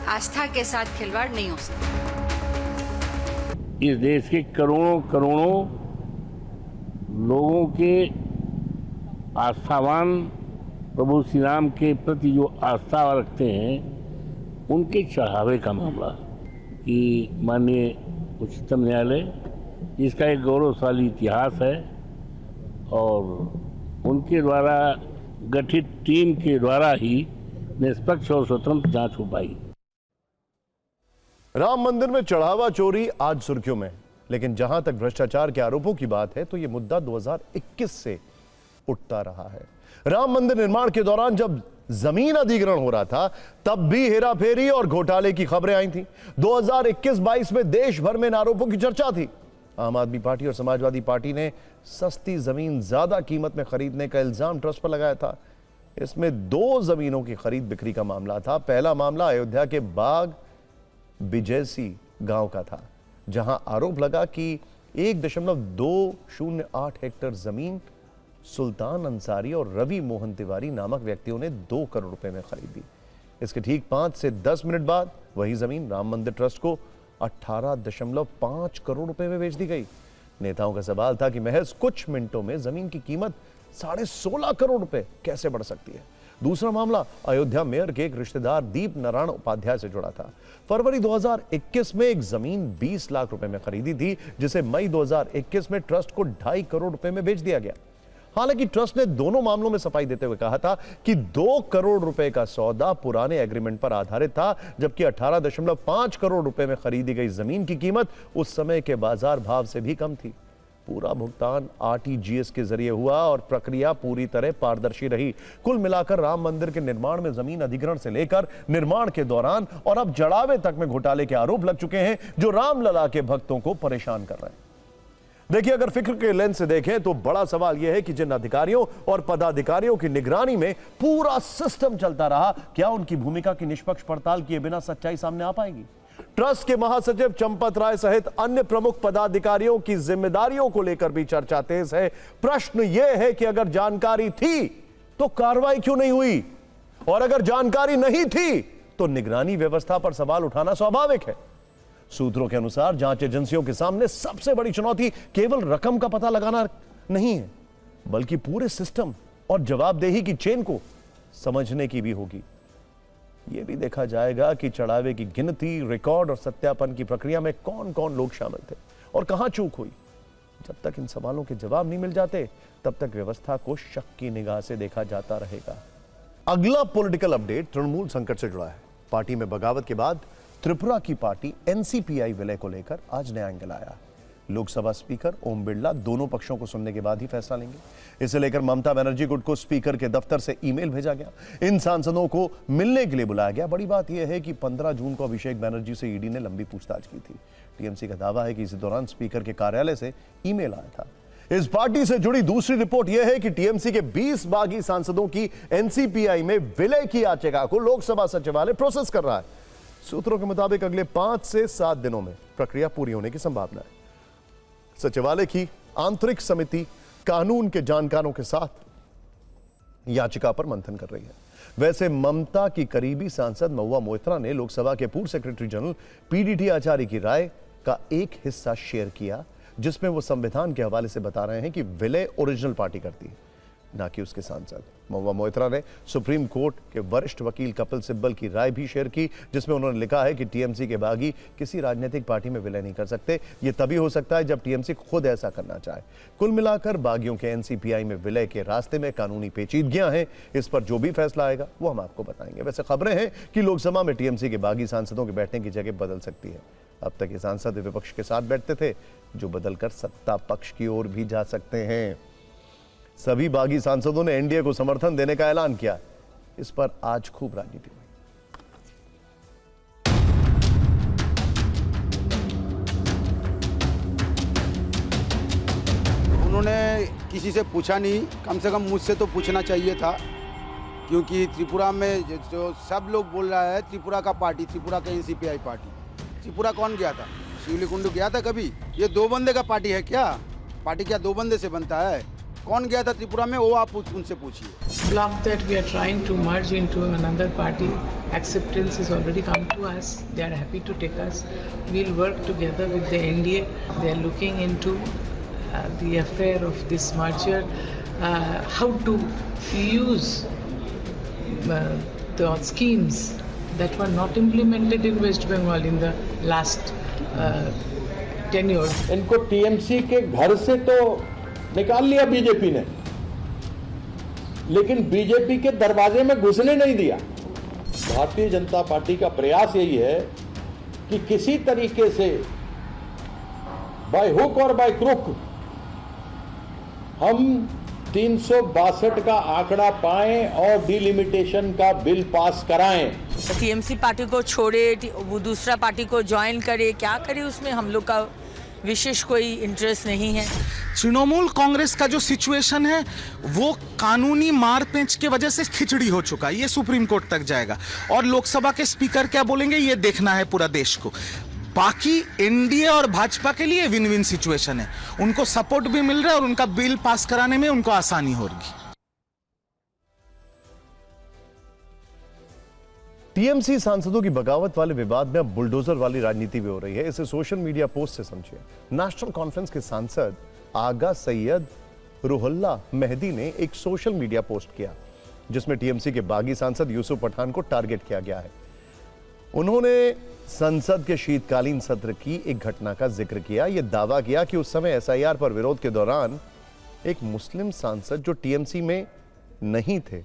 आस्था के साथ खिलवाड़ नहीं हो सकता। इस देश के करोड़ों लोगों के आस्थावान प्रभु श्री राम के प्रति जो आस्था रखते हैं उनके चढ़ावे का मामला कि माननीय उच्चतम न्यायालय जिसका एक गौरवशाली इतिहास है और उनके द्वारा गठित टीम के द्वारा ही निष्पक्ष और स्वतंत्र जांच हो पाई। राम मंदिर में चढ़ावा चोरी आज सुर्खियों में, लेकिन जहां तक भ्रष्टाचार के आरोपों की बात है तो यह मुद्दा 2021 से उठता रहा है। राम मंदिर निर्माण के दौरान जब जमीन अधिग्रहण हो रहा था तब भी हेराफेरी और घोटाले की खबरें आई थी। 2021-22 में देश भर में इन आरोपों की चर्चा थी। आम आदमी पार्टी और समाजवादी पार्टी ने सस्ती जमीन ज्यादा कीमत में खरीदने का इल्जाम ट्रस्ट पर लगाया था। इसमें 2 जमीनों की खरीद बिक्री का मामला था। पहला मामला अयोध्या के बाग बिजैसी गांव का था, जहां आरोप लगा कि 1.208 हेक्टेयर जमीन सुल्तान अंसारी और रवि मोहन तिवारी नामक व्यक्तियों ने 2 करोड़ रुपए में खरीदी। इसके ठीक 5 से 10 मिनट बाद वही जमीन राम मंदिर ट्रस्ट को 18.5 करोड़ रुपए में बेच दी गई। नेताओं का सवाल था कि महज कुछ मिनटों में जमीन की कीमत 16.5 करोड़ रुपए कैसे बढ़ सकती है। दूसरा मामला अयोध्या मेयर के एक रिश्तेदार दीप नारायण उपाध्याय से जुड़ा था। फरवरी 2021 में एक जमीन 20 लाख रुपए में खरीदी थी, जिसे मई 2021 में ट्रस्ट को 2.5 करोड़ रुपए में बेच दिया गया। हालांकि ट्रस्ट ने दोनों मामलों में सफाई देते हुए कहा था कि 2 करोड़ रुपए का सौदा पुराने एग्रीमेंट पर आधारित था, जबकि 18.5 करोड़ रुपए में खरीदी गई जमीन की कीमत उस समय के बाजार भाव से भी कम थी। पूरा भुगतान आरटीजीएस के जरिए हुआ और प्रक्रिया पूरी तरह पारदर्शी रही। कुल मिलाकर राम मंदिर के निर्माण में जमीन अधिग्रहण से लेकर निर्माण के दौरान और अब जड़ावे तक में घोटाले के आरोप लग चुके हैं, जो रामलला के भक्तों को परेशान कर रहे हैं। देखिए, अगर फिक्र के लेंस से देखें तो बड़ा सवाल यह है कि जिन अधिकारियों और पदाधिकारियों की निगरानी में पूरा सिस्टम चलता रहा, क्या उनकी भूमिका की निष्पक्ष पड़ताल किए बिना सच्चाई सामने आ पाएगी? ट्रस्ट के महासचिव चंपत राय सहित अन्य प्रमुख पदाधिकारियों की जिम्मेदारियों को लेकर भी चर्चा तेज है। प्रश्न यह है कि अगर जानकारी थी तो कार्रवाई क्यों नहीं हुई, और अगर जानकारी नहीं थी तो निगरानी व्यवस्था पर सवाल उठाना स्वाभाविक है। सूत्रों के अनुसार जांच एजेंसियों के सामने सबसे बड़ी चुनौती केवल रकम का पता लगाना नहीं है, बल्कि पूरे सिस्टम और जवाबदेही की चेन को समझने की भी होगी। यह भी देखा जाएगा कि चढ़ावे की गिनती, रिकॉर्ड और सत्यापन की प्रक्रिया में कौन कौन लोग शामिल थे और कहां चूक हुई। जब तक इन सवालों के जवाब नहीं मिल जाते, तब तक व्यवस्था को शक की निगाह से देखा जाता रहेगा। अगला पॉलिटिकल अपडेट तृणमूल संकट से जुड़ा है। पार्टी में बगावत के बाद त्रिपुरा की पार्टी एनसीपीआई विलय को लेकर आज नया एंगल आया। लोकसभा स्पीकर ओम बिरला दोनों पक्षों को सुनने के बाद ही फैसला लेंगे। इसे लेकर ममता बनर्जी गुट को स्पीकर के दफ्तर से ईमेल भेजा गया। इन सांसदों को मिलने के लिए बुलाया गया। बड़ी बात यह है कि 15 जून को अभिषेक बनर्जी से ईडी ने लंबी पूछताछ की थी। टीएमसी का दावा है कि इसी दौरान स्पीकर के कार्यालय से ईमेल आया था। इस पार्टी से जुड़ी दूसरी रिपोर्ट यह है कि टीएमसी के 20 बागी सांसदों की एनसीपीआई में विलय की याचिका को लोकसभा सचिवालय प्रोसेस कर रहा है। सूत्रों के मुताबिक अगले 5 से 7 दिनों में प्रक्रिया पूरी होने की संभावना है। सचिवालय की आंतरिक समिति कानून के जानकारों के साथ याचिका पर मंथन कर रही है। वैसे ममता की करीबी सांसद महुआ मोइत्रा ने लोकसभा के पूर्व सेक्रेटरी जनरल पीडीटी आचार्य की राय का एक हिस्सा शेयर किया, जिसमें वो संविधान के हवाले से बता रहे हैं कि विलय ओरिजिनल पार्टी करती है। ना कि उसके सांसद। महुआ मोइत्रा ने सुप्रीम कोर्ट के वरिष्ठ वकील कपिल सिब्बल की राय भी शेयर की, जिसमें उन्होंने लिखा है कि टीएमसी के बागी किसी राजनीतिक पार्टी में विलय नहीं कर सकते। ये तभी हो सकता है जब टीएमसी खुद ऐसा करना चाहे। कुल मिलाकर बागियों के एनसीपीआई में विलय के रास्ते में कानूनी पेचीदगियां हैं। इस पर जो भी फैसला आएगा वो हम आपको बताएंगे। वैसे खबरें हैं कि लोकसभा में टीएमसी के बागी सांसदों के बैठने की जगह बदल सकती है। अब तक ये सांसद विपक्ष के साथ बैठते थे, जो बदलकर सत्ता पक्ष की ओर भी जा सकते हैं। सभी बागी सांसदों ने एनडीए को समर्थन देने का ऐलान किया। इस पर आज खूब राजनीति हुई। उन्होंने किसी से पूछा नहीं, कम से कम मुझसे तो पूछना चाहिए था, क्योंकि त्रिपुरा में जो सब लोग बोल रहा है त्रिपुरा का पार्टी, त्रिपुरा का एनसीपीआई पार्टी। त्रिपुरा कौन गया था? शिवली कुंडू गया था कभी? ये दो बंदे का पार्टी है क्या? पार्टी क्या दो बंदे से बनता है? कौन गया था त्रिपुरा में, वो आप उनसे पूछिए। Block that we are trying to merge into another party. Acceptance has already come to us. They are happy to take us. We'll work together with the NDA. They are looking into the affair of this merger, how to use the schemes that were not implemented in West Bengal in the last tenure. इनको TMC के घर से तो निकाल लिया BJP ने, लेकिन BJP के दरवाजे में घुसने नहीं दिया। भारतीय जनता पार्टी का प्रयास यही है कि किसी तरीके से बाय हुक और बाय क्रुक हम 362 का आंकड़ा पाएं और डिलिमिटेशन का बिल पास कराएं। टीएमसी पार्टी को छोड़े, वो दूसरा पार्टी को ज्वाइन करे, क्या करे, उसमें हम लोग का विशेष कोई इंटरेस्ट नहीं है। तृणमूल कांग्रेस का जो सिचुएशन है वो कानूनी मारपेंच के वजह से खिचड़ी हो चुका है। ये सुप्रीम कोर्ट तक जाएगा और लोकसभा के स्पीकर क्या बोलेंगे ये देखना है पूरा देश को। बाकी एनडीए और भाजपा के लिए विन विन सिचुएशन है, उनको सपोर्ट भी मिल रहा है और उनका बिल पास कराने में उनको आसानी होगी। टीएमसी सांसदों की बगावत वाले विवाद में अब बुलडोजर वाली राजनीति भी हो रही है। इसे सोशल मीडिया पोस्ट से समझिए। नेशनल कॉन्फ्रेंस के सांसद आगा सैयद रुहुल्ला मेहदी ने एक सोशल मीडिया पोस्ट किया, जिसमें टीएमसी के बागी सांसद यूसुफ पठान को टारगेट किया गया है। उन्होंने संसद के शीतकालीन सत्र की एक घटना का जिक्र किया। यह दावा किया कि उस समय एसआईआर पर विरोध के दौरान एक मुस्लिम सांसद जो टीएमसी में नहीं थे,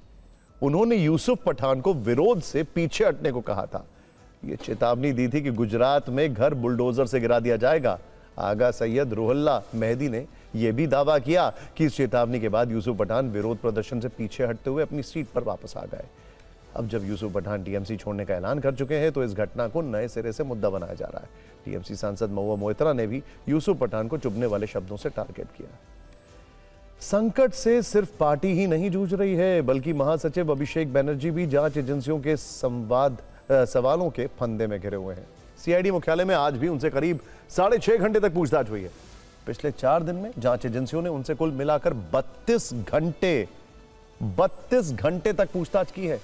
उन्होंने यूसुफ पठान को विरोध से पीछे हटने को कहा था। यह चेतावनी दी थी कि गुजरात में घर बुलडोजर से गिरा दिया जाएगा। आगा सैयद रुहुल्ला मेहदी ने यह भी दावा किया कि इस चेतावनी के बाद यूसुफ पठान विरोध प्रदर्शन से पीछे हटते हुए अपनी सीट पर वापस आ गए। अब जब यूसुफ पठान टीएमसी छोड़ने का ऐलान कर चुके हैं तो इस घटना को नए सिरे से मुद्दा बनाया जा रहा है। टीएमसी सांसद महुआ मोइत्रा ने भी यूसुफ पठान को चुभने वाले शब्दों से टारगेट किया। संकट से सिर्फ पार्टी ही नहीं जूझ रही है, बल्कि महासचिव अभिषेक बनर्जी भी जांच एजेंसियों के सवालों के फंदे में घिरे हुए हैं। सीआईडी मुख्यालय में आज भी उनसे करीब 6.5 घंटे तक पूछताछ हुई है। पिछले 4 दिन में जांच एजेंसियों ने उनसे कुल मिलाकर 32 घंटे तक पूछताछ की है।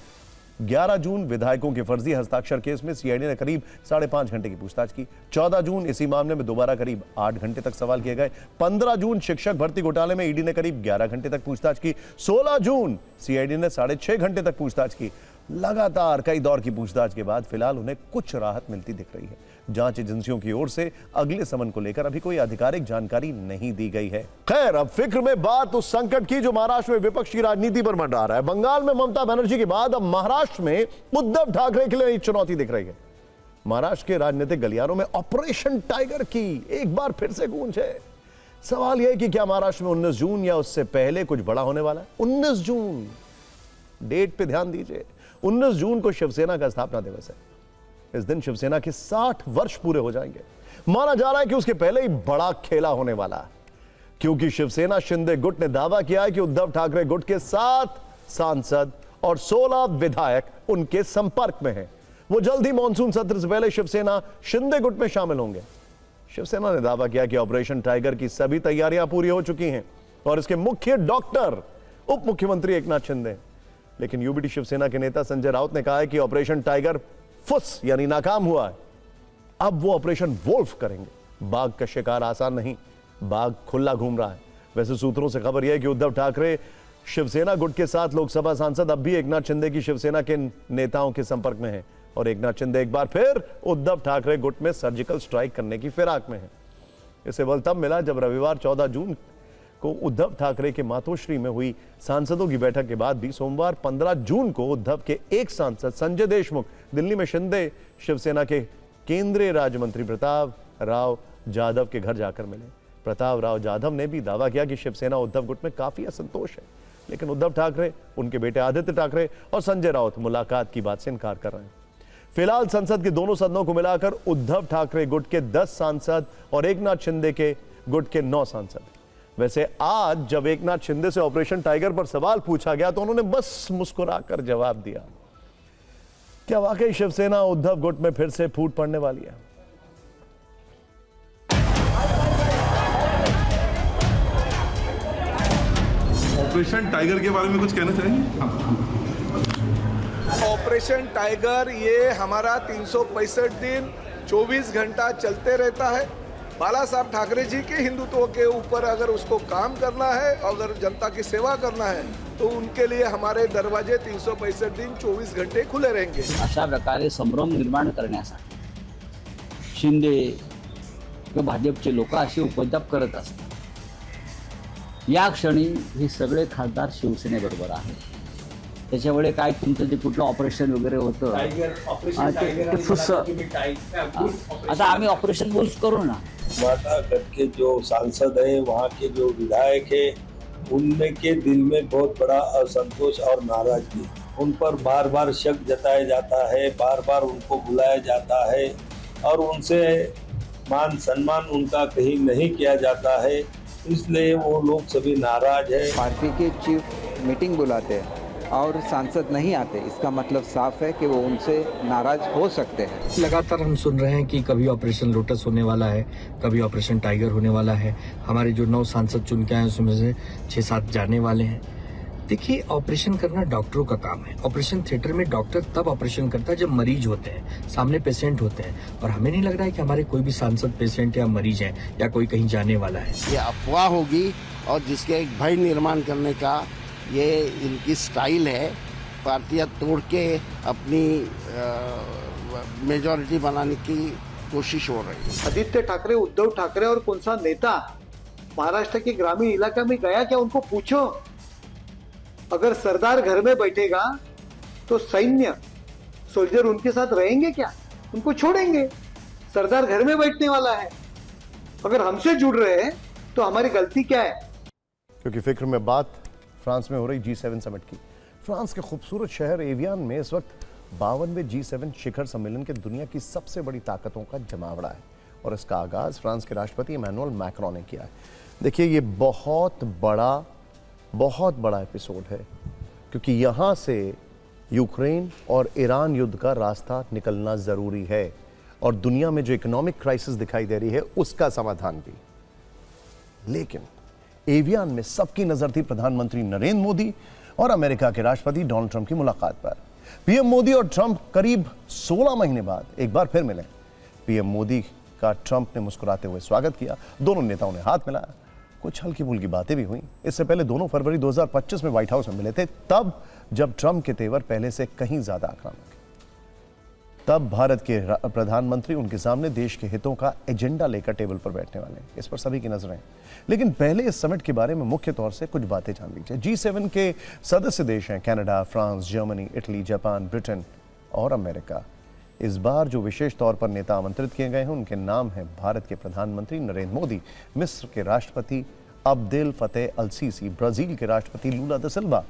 11 जून विधायकों के फर्जी हस्ताक्षर केस में सीआईडी ने करीब 5.5 घंटे की पूछताछ की। 14 जून इसी मामले में दोबारा करीब 8 घंटे तक सवाल किए गए। 15 जून शिक्षक भर्ती घोटाले में ईडी ने करीब 11 घंटे तक पूछताछ की। 16 जून सीआईडी ने 6.5 घंटे तक पूछताछ की। लगातार कई दौर की पूछताछ के बाद फिलहाल उन्हें कुछ राहत मिलती दिख रही है। जांच एजेंसियों की ओर से अगले समन को लेकर अभी कोई आधिकारिक जानकारी नहीं दी गई है। खैर, अब फिक्र में बात उस संकट की जो महाराष्ट्र में विपक्ष की राजनीति पर मंडरा रहा है। बंगाल में ममता बनर्जी के बाद अब महाराष्ट्र में उद्धव ठाकरे के लिए एक चुनौती दिख रही है। महाराष्ट्र के राजनीतिक गलियारों में ऑपरेशन टाइगर की एक बार फिर से गूंज है। सवाल यह है कि क्या महाराष्ट्र में 19 जून या उससे पहले कुछ बड़ा होने वाला है। 19 जून डेट पे ध्यान दीजिए। 19 जून को शिवसेना का स्थापना दिवस है। इस दिन शिवसेना के 60 वर्ष पूरे हो जाएंगे। माना जा रहा है कि उसके पहले ही बड़ा खेला होने वाला है, क्योंकि शिवसेना शिंदे गुट ने दावा किया है कि उद्धव ठाकरे गुट के 7 सांसद और 16 विधायक उनके संपर्क में हैं। वो जल्द ही मानसून सत्र से पहले शिवसेना शिंदे गुट में शामिल होंगे। शिवसेना ने दावा किया कि ऑपरेशन टाइगर की सभी तैयारियां पूरी हो चुकी हैं और इसके मुख्य डॉक्टर उप मुख्यमंत्री एकनाथ शिंदे। लेकिन यूबीटी शिवसेना के नेता संजय राउत ने कहा है कि ऑपरेशन टाइगर फुस यानी नाकाम हुआ है। अब वो ऑपरेशन वोल्फ करेंगे। बाघ का शिकार आसान नहीं, बाघ खुला घूम रहा है। वैसे सूत्रों से खबर यह है कि उद्धव ठाकरे शिवसेना गुट के साथ लोकसभा सांसद अब भी एकनाथ शिंदे की शिवसेना के नेताओं के संपर्क में हैं और एकनाथ शिंदे एक बार फिर उद्धव ठाकरे गुट में सर्जिकल स्ट्राइक करने की फिराक में हैं। इसे बल तब मिला जब रविवार 14 जून को उद्धव ठाकरे के मातोश्री में हुई सांसदों की बैठक के बाद भी सोमवार 15 जून को उद्धव के एक सांसद संजय देशमुख दिल्ली में शिंदे शिवसेना के केंद्रीय राज्य मंत्री प्रताप राव जाधव के घर जाकर मिले। प्रताप राव जाधव ने भी दावा किया कि शिवसेना उद्धव गुट में काफी असंतोष है, लेकिन उद्धव ठाकरे, उनके बेटे आदित्य ठाकरे और संजय राउत मुलाकात की बात से इनकार कर रहे हैं। फिलहाल संसद के दोनों सदनों को मिलाकर उद्धव ठाकरे गुट के 10 सांसद और एकनाथ शिंदे के गुट के 9 सांसद। वैसे आज जब एकनाथ शिंदे से ऑपरेशन टाइगर पर सवाल पूछा गया तो उन्होंने बस मुस्कुराकर जवाब दिया। क्या वाकई शिवसेना उद्धव गुट में फिर से फूट पड़ने वाली है? ऑपरेशन टाइगर के बारे में कुछ कहना चाहेंगे? ऑपरेशन टाइगर ये हमारा 365 दिन 24 घंटा चलते रहता है। बाला साहब ठाकरे जी के हिंदुत्व के ऊपर अगर उसको काम करना है, अगर जनता की सेवा करना है, तो उनके लिए हमारे दरवाजे 365 दिन 24 घंटे खुले रहेंगे। अशा प्रकारे संभ्रम निर्माण करण्यासाठी शिंदे किंवा भाजपचे लोक असे उपद्रव करत असतात। या क्षणी हे सगळे खासदार शिवसेनेबरोबर आहेत। त्याच्यामुळे काय तुमचं जे कुठलं ऑपरेशन वगैरे होतं आता आम्ही ऑपरेशन बुल्स करू ना। माता गढ़ के जो सांसद है, वहाँ के जो विधायक है, उनके दिल में बहुत बड़ा असंतोष और नाराजगी, उन पर बार बार शक जताया जाता है, बार बार उनको बुलाया जाता है और उनसे मान सम्मान उनका कहीं नहीं किया जाता है, इसलिए वो लोग सभी नाराज है। पार्टी के चीफ मीटिंग बुलाते हैं और सांसद नहीं आते, इसका मतलब साफ है कि वो उनसे नाराज हो सकते हैं। लगातार हम सुन रहे हैं कि कभी ऑपरेशन लोटस होने वाला है, कभी ऑपरेशन टाइगर होने वाला है। हमारे जो 9 सांसद चुन के आए उसमें से 6-7 जाने वाले हैं। देखिए, ऑपरेशन करना डॉक्टरों का काम है। ऑपरेशन थिएटर में डॉक्टर तब ऑपरेशन करता है जब मरीज होते हैं, सामने पेशेंट होते हैं, और हमें नहीं लग रहा है कि हमारे कोई भी सांसद पेशेंट या मरीज है या कोई कहीं जाने वाला है। ये अफवाह होगी और जिसके एक भय निर्माण करने का ये इनकी स्टाइल है। पार्टियां तोड़ के अपनी मेजॉरिटी बनाने की कोशिश हो रही है। आदित्य ठाकरे, उद्धव ठाकरे और कौन सा नेता महाराष्ट्र के ग्रामीण इलाका में गया क्या? उनको पूछो। अगर सरदार घर में बैठेगा तो सैन्य सोल्जर उनके साथ रहेंगे क्या? उनको छोड़ेंगे। सरदार घर में बैठने वाला है। अगर हमसे जुड़ रहे हैं तो हमारी गलती क्या है? क्योंकि फिक्र में बात फ्रांस में हो रही G7 समिट की। फ्रांस के खूबसूरत शहर एवियान में इस वक्त 52वें G7 शिखर सम्मेलन के दुनिया की सबसे बड़ी ताकतों का जमावड़ा है और इसका आगाज फ्रांस के राष्ट्रपति इमैनुअल मैक्रोन ने किया है। देखिए, ये बहुत बड़ा एपिसोड है क्योंकि यहां से यूक्रेन और ईरान युद्ध का रास्ता निकलना जरूरी है और दुनिया में जो इकोनॉमिक क्राइसिस दिखाई दे रही है उसका समाधान भी। लेकिन एवियान में सबकी नजर थी प्रधानमंत्री नरेंद्र मोदी और अमेरिका के राष्ट्रपति डोनाल्ड ट्रंप की मुलाकात पर। पीएम मोदी और ट्रंप करीब 16 महीने बाद एक बार फिर मिले। पीएम मोदी का ट्रंप ने मुस्कुराते हुए स्वागत किया। दोनों नेताओं ने हाथ मिलाया। कुछ हल्की फुल्की बातें भी हुई। इससे पहले दोनों फरवरी 2025 में व्हाइट हाउस में मिले थे, तब जब ट्रंप के तेवर पहले से कहीं ज्यादा आक्रामक। तब भारत के प्रधानमंत्री उनके सामने देश के हितों का एजेंडा लेकर टेबल पर बैठने वाले हैं। इस पर सभी की नजरें। लेकिन पहले इस समिट के बारे में मुख्य तौर से कुछ बातें जान लीजिए। G7 के सदस्य देश हैं Canada, France, Germany, Italy, Japan, Britain और अमेरिका। इस बार जो विशेष तौर पर नेता आमंत्रित किए गए हैं उनके नाम हैं भारत के प्रधानमंत्री नरेंद्र मोदी, मिस्र के राष्ट्रपति अब्देल फतेह अल सीसी, ब्राजील के राष्ट्रपति लूला दा सिल्वा,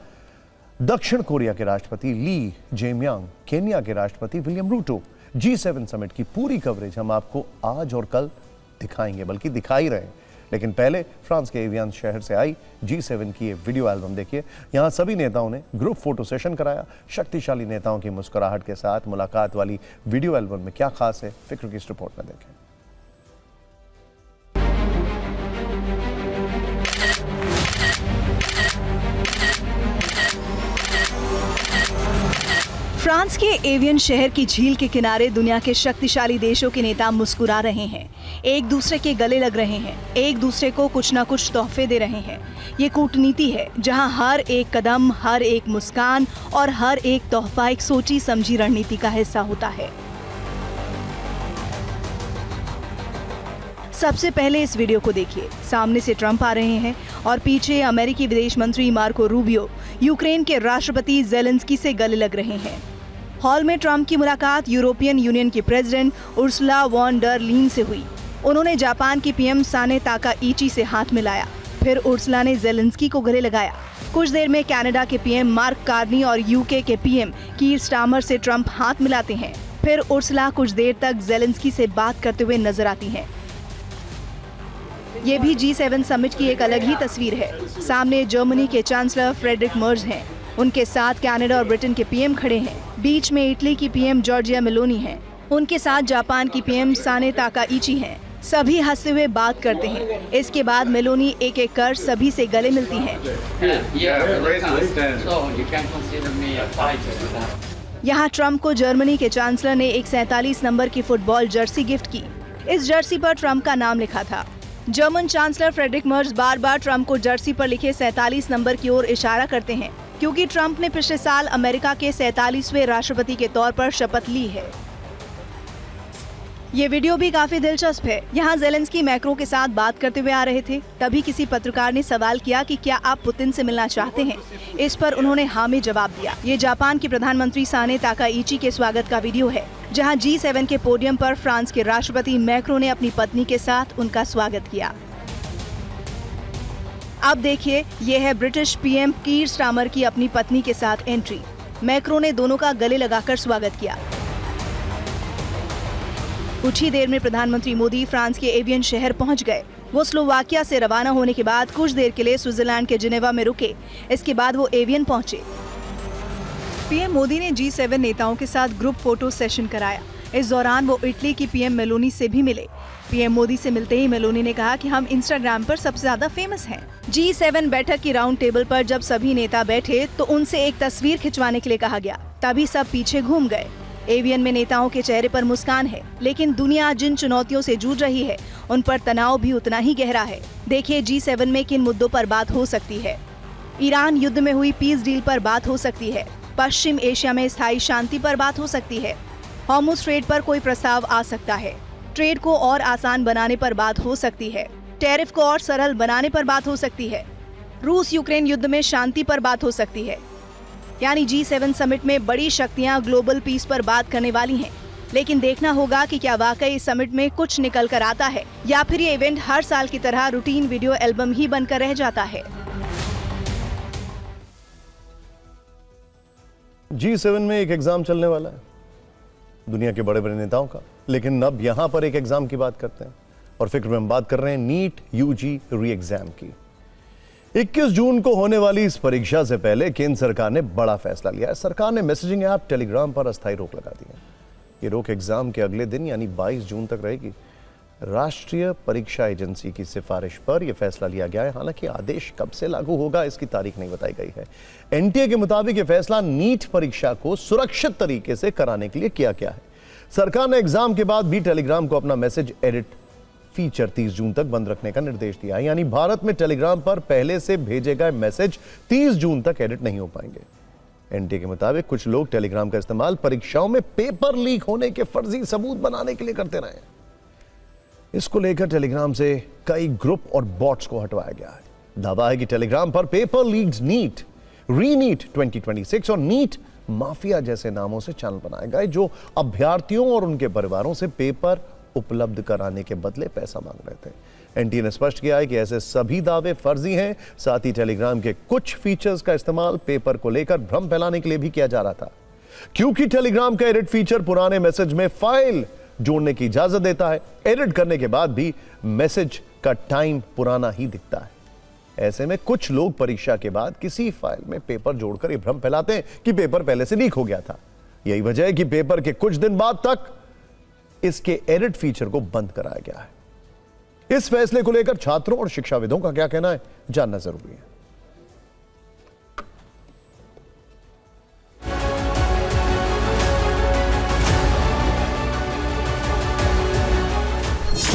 दक्षिण कोरिया के राष्ट्रपति ली जेमियांग, केन्या के राष्ट्रपति विलियम रूटो। G7 समिट की पूरी कवरेज हम आपको आज और कल दिखाएंगे, बल्कि दिखा ही रहे हैं। लेकिन पहले फ्रांस के एवियान शहर से आई G7 की ये वीडियो एल्बम देखिए। यहाँ सभी नेताओं ने ग्रुप फोटो सेशन कराया। शक्तिशाली नेताओं की मुस्कुराहट के साथ मुलाकात वाली वीडियो एल्बम में क्या खास है, फिक्र की इस रिपोर्ट में देखें। फ्रांस के एवियन शहर की झील के किनारे दुनिया के शक्तिशाली देशों के नेता मुस्कुरा रहे हैं, एक दूसरे के गले लग रहे हैं, एक दूसरे को कुछ न कुछ तोहफे दे रहे हैं। ये कूटनीति है जहां हर एक कदम, हर एक मुस्कान और हर एक तोहफा एक सोची समझी रणनीति का हिस्सा होता है। सबसे पहले इस वीडियो को देखिए। सामने से ट्रंप आ रहे हैं और पीछे अमेरिकी विदेश मंत्री मार्को रूबियो यूक्रेन के राष्ट्रपति जेलेंस्की से गले लग रहे हैं। हॉल में ट्रंप की मुलाकात यूरोपियन यूनियन की प्रेसिडेंट उर्सुला वॉन डर लीन से हुई। उन्होंने जापान की पीएम साने ताकाइची से हाथ मिलाया, फिर उर्सुला ने जेलेंस्की को गले लगाया। कुछ देर में कनाडा के पीएम मार्क कार्नी और यूके के पीएम कीर स्टारमर से ट्रंप हाथ मिलाते हैं। फिर उर्सुला कुछ देर तक जेलेंस्की से बात करते हुए नजर आती हैं। ये भी G7 समिट की एक अलग ही तस्वीर है। सामने जर्मनी के चांसलर फ्रेडरिक मर्ज हैं। उनके साथ कनाडा और ब्रिटेन के पीएम खड़े हैं। बीच में इटली की पीएम जॉर्जिया मेलोनी हैं। उनके साथ जापान की पीएम साने ताकाइची हैं। सभी हंसते हुए बात करते हैं। इसके बाद मेलोनी एक एक कर सभी से गले मिलती हैं। यहाँ ट्रंप को जर्मनी के चांसलर ने एक 47 नंबर की फुटबॉल जर्सी गिफ्ट की। इस जर्सी पर ट्रंप का नाम लिखा था। जर्मन चांसलर फ्रेडरिक मर्ज बार बार ट्रंप को जर्सी पर लिखे 47 नंबर की ओर इशारा करते हैं, क्योंकि ट्रंप ने पिछले साल अमेरिका के 47वें राष्ट्रपति के तौर पर शपथ ली है। ये वीडियो भी काफी दिलचस्प है। यहाँ जेलेंस्की मैक्रो के साथ बात करते हुए आ रहे थे। तभी किसी पत्रकार ने सवाल किया कि क्या आप पुतिन से मिलना चाहते हैं। इस पर उन्होंने हाँ में जवाब दिया। ये जापान की प्रधानमंत्री साने ताकाइची के स्वागत का वीडियो है, जहां G7 के पोडियम पर फ्रांस के राष्ट्रपति मैक्रो ने अपनी पत्नी के साथ उनका स्वागत किया। अब देखिए, ये है ब्रिटिश पीएम कीर स्टारमर की अपनी पत्नी के साथ एंट्री। मैक्रो ने दोनों का गले लगाकर स्वागत किया। कुछ ही देर में प्रधानमंत्री मोदी फ्रांस के एवियन शहर पहुंच गए। वो स्लोवाकिया से रवाना होने के बाद कुछ देर के लिए स्विट्जरलैंड के जिनेवा में रुके। इसके बाद वो एवियन पहुंचे। पीएम मोदी ने G7 नेताओं के साथ ग्रुप फोटो सेशन कराया। इस दौरान वो इटली की पीएम मेलोनी से भी मिले। पीएम मोदी से मिलते ही मेलोनी ने कहा कि हम इंस्टाग्राम पर सबसे ज्यादा फेमस हैं। G7 बैठक की राउंड टेबल पर जब सभी नेता बैठे तो उनसे एक तस्वीर खिंचवाने के लिए कहा गया। तभी सब पीछे घूम गए। एवियन में नेताओं के चेहरे पर मुस्कान है, लेकिन दुनिया जिन चुनौतियों से जूझ रही है उन पर तनाव भी उतना ही गहरा है। देखिए G7 में किन मुद्दों पर बात हो सकती है। ईरान युद्ध में हुई पीस डील पर बात हो सकती है। पश्चिम एशिया में स्थायी शांति पर बात हो सकती है। हॉर्मुज़ स्ट्रेट पर कोई प्रस्ताव आ सकता है। ट्रेड को और आसान बनाने पर बात हो सकती है। टैरिफ को और सरल बनाने पर बात हो सकती है। रूस यूक्रेन युद्ध में शांति पर बात हो सकती है। यानी G7 समिट में बड़ी शक्तियां ग्लोबल पीस पर बात करने वाली हैं। लेकिन देखना होगा कि क्या वाकई इस समिट में कुछ निकल कर आता है या फिर ये इवेंट हर साल की तरह रूटीन वीडियो एल्बम ही बनकर रह जाता है। G7 में एक एग्जाम चलने वाला है दुनिया के बड़े बड़े नेताओं का, लेकिन अब यहां पर एक एग्जाम की बात करते हैं और फिक्र में हम बात कर रहे हैं नीट यूजी री एग्जाम की। 21 जून को होने वाली इस परीक्षा से पहले केंद्र सरकार ने बड़ा फैसला लिया है। सरकार ने मैसेजिंग ऐप टेलीग्राम पर अस्थायी रोक लगा दी है। ये रोक एग्जाम के अगले दिन यानी 22 जून तक रहेगी। राष्ट्रीय परीक्षा एजेंसी की सिफारिश पर यह फैसला लिया गया है। हालांकि आदेश कब से लागू होगा इसकी तारीख नहीं बताई गई है। एनटीए के मुताबिक यह फैसला नीट परीक्षा को सुरक्षित तरीके से कराने के लिए किया गया है। सरकार ने एग्जाम के बाद भी टेलीग्राम को अपना मैसेज एडिट फीचर 30 जून तक बंद रखने का निर्देश दिया है। यानी भारत में टेलीग्राम पर पहले से भेजे गए मैसेज 30 जून तक एडिट नहीं हो पाएंगे। एनटीए के मुताबिक कुछ लोग टेलीग्राम का इस्तेमाल परीक्षाओं में पेपर लीक होने के फर्जी सबूत बनाने के लिए करते रहे। इसको लेकर टेलीग्राम से कई ग्रुप और बॉट्स को हटवाया गया है। दावा है कि टेलीग्राम पर पेपर लीक्ड नीट, रीनीट 2026 और नीट माफिया जैसे नामों से चैनल बनाए गए जो अभ्यर्थियों और उनके परिवारों से पेपर उपलब्ध कराने के बदले पैसा मांग रहे थे। एनटीए ने स्पष्ट किया है कि ऐसे सभी दावे फर्जी हैं। साथ ही टेलीग्राम के कुछ फीचर्स का इस्तेमाल पेपर को लेकर भ्रम फैलाने के लिए भी किया जा रहा था। क्योंकि टेलीग्राम का एडिट फीचर पुराने मैसेज में फाइल जोड़ने की इजाजत देता है, एडिट करने के बाद भी मैसेज का टाइम पुराना ही दिखता है। ऐसे में कुछ लोग परीक्षा के बाद किसी फाइल में पेपर जोड़कर यह भ्रम फैलाते हैं कि पेपर पहले से लीक हो गया था। यही वजह है कि पेपर के कुछ दिन बाद तक इसके एडिट फीचर को बंद कराया गया है। इस फैसले को लेकर छात्रों और शिक्षाविदों का क्या कहना है, जानना जरूरी है।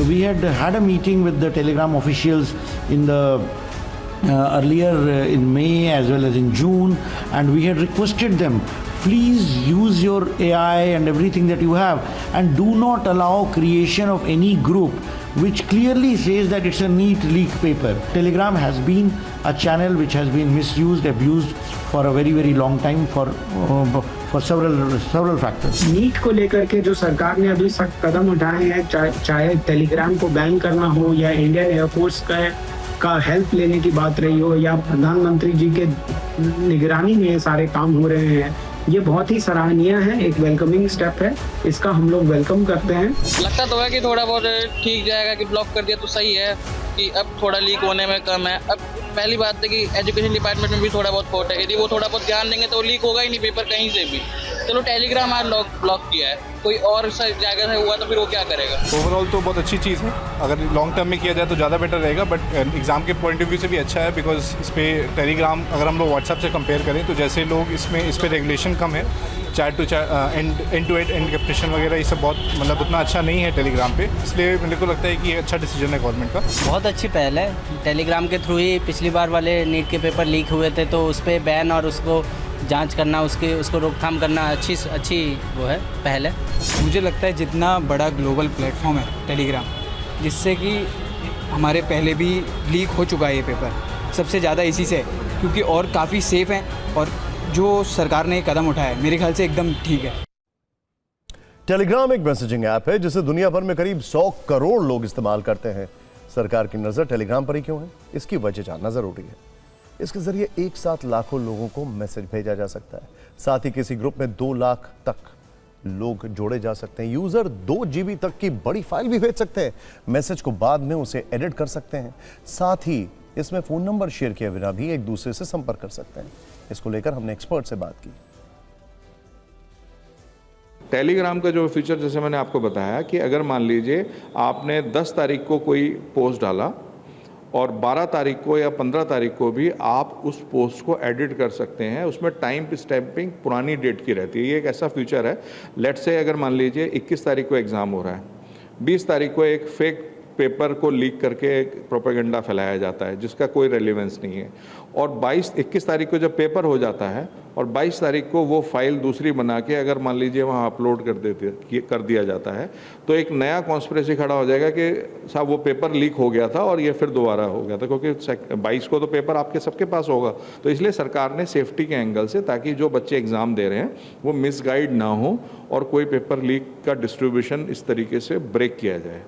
So we had a meeting with the Telegram officials in the earlier in May as well as in June, and we had requested them, please use your AI and everything that you have, and do not allow creation of any group which clearly says that it's a neat leak paper. Telegram has been a channel which has been misused, abused for a very, very long time for several factors. NEET को लेकर के जो सरकार ने अभी सख्त कदम उठाए हैं, चाहे टेलीग्राम को बैन करना हो या इंडियन एयरफोर्स का हेल्प लेने की बात रही हो या प्रधानमंत्री जी के निगरानी में सारे काम हो रहे हैं, ये बहुत ही सराहनीय है, एक वेलकमिंग स्टेप है, इसका हम लोग वेलकम करते हैं। लगता तो है कि थोड़ा बहुत ठीक जाएगा, कि ब्लॉक कर दिया तो सही है, कि अब थोड़ा लीक होने में कम है। अब पहली बात है कि एजुकेशन डिपार्टमेंट में भी थोड़ा बहुत खोट है, यदि वो थोड़ा बहुत ध्यान देंगे तो लीक होगा ही नहीं पेपर कहीं से भी। चलो टेलीग्राम आज ब्लॉक किया है, कोई और जगह से हुआ तो फिर वो क्या करेगा। ओवरऑल तो बहुत अच्छी चीज़ है, अगर लॉन्ग टर्म में किया जाए तो ज़्यादा बेटर रहेगा, बट एग्ज़ाम के पॉइंट ऑफ व्यू से भी अच्छा है, बिकॉज इस पर टेलीग्राम अगर हम लोग व्हाट्सएप से कंपेयर करें तो जैसे लोग इस पर रेगुलेशन कम है, chat to chat end to end encryption वगैरह ये सब बहुत मतलब उतना अच्छा नहीं है टेलीग्राम पे, इसलिए मेरे को लगता है कि ये अच्छा डिसीजन है गवर्नमेंट का। बहुत अच्छी पहल है, टेलीग्राम के थ्रू ही पिछली बार वाले नीट के पेपर लीक हुए थे तो उस पर बैन और उसको जांच करना, उसको रोकथाम करना अच्छी वो है, पहल है। मुझे लगता है जितना बड़ा ग्लोबल प्लेटफॉर्म है टेलीग्राम, जिससे कि हमारे पहले भी लीक हो चुका है ये पेपर, सबसे ज़्यादा इसी से, क्योंकि और काफ़ी सेफ़ हैं और जो सरकार ने कदम उठाया है मेरे ख्याल से एकदम ठीक है। टेलीग्राम एक मैसेजिंग ऐप है जिसे दुनिया भर में करीब 100 करोड़ लोग इस्तेमाल करते हैं। सरकार की नज़र टेलीग्राम पर ही क्यों है, इसकी वजह जानना जरूरी है। इसके जरिए एक साथ लाखों लोगों को मैसेज भेजा जा सकता है, साथ ही किसी ग्रुप में 2 लाख तक लोग जोड़े जा सकते हैं। यूजर 2 GB तक की बड़ी फाइल भी भेज सकते हैं, मैसेज को बाद में उसे एडिट कर सकते हैं, साथ ही इसमें फोन नंबर शेयर किए बिना भी एक दूसरे से संपर्क कर सकते हैं। इसको लेकर हमने एक्सपर्ट से बात की। टेलीग्राम का जो फीचर जैसे मैंने आपको बताया कि अगर मान लीजिए आपने 10 तारीख को कोई पोस्ट डाला और 12 तारीख को या 15 तारीख को भी आप उस पोस्ट को एडिट कर सकते हैं, उसमें टाइम स्टैंपिंग पुरानी डेट की रहती है। ये एक ऐसा फीचर है, लेट्स से अगर मान लीजिए 21 तारीख को एग्ज़ाम हो रहा है, 20 तारीख को एक फेक पेपर को लीक करके एक प्रोपेगेंडा फैलाया जाता है जिसका कोई रेलेवेंस नहीं है, और 21 तारीख को जब पेपर हो जाता है और 22 तारीख को वो फाइल दूसरी बना के अगर मान लीजिए वहाँ अपलोड कर दिया जाता है, तो एक नया कॉन्स्पिरेसी खड़ा हो जाएगा कि साहब वो पेपर लीक हो गया था और ये फिर दोबारा हो गया था, क्योंकि 22 को तो पेपर आपके सबके पास होगा। तो इसलिए सरकार ने सेफ्टी के एंगल से, ताकि जो बच्चे एग्ज़ाम दे रहे हैं वो मिसगाइड ना हो और कोई पेपर लीक का डिस्ट्रीब्यूशन इस तरीके से ब्रेक किया जाए।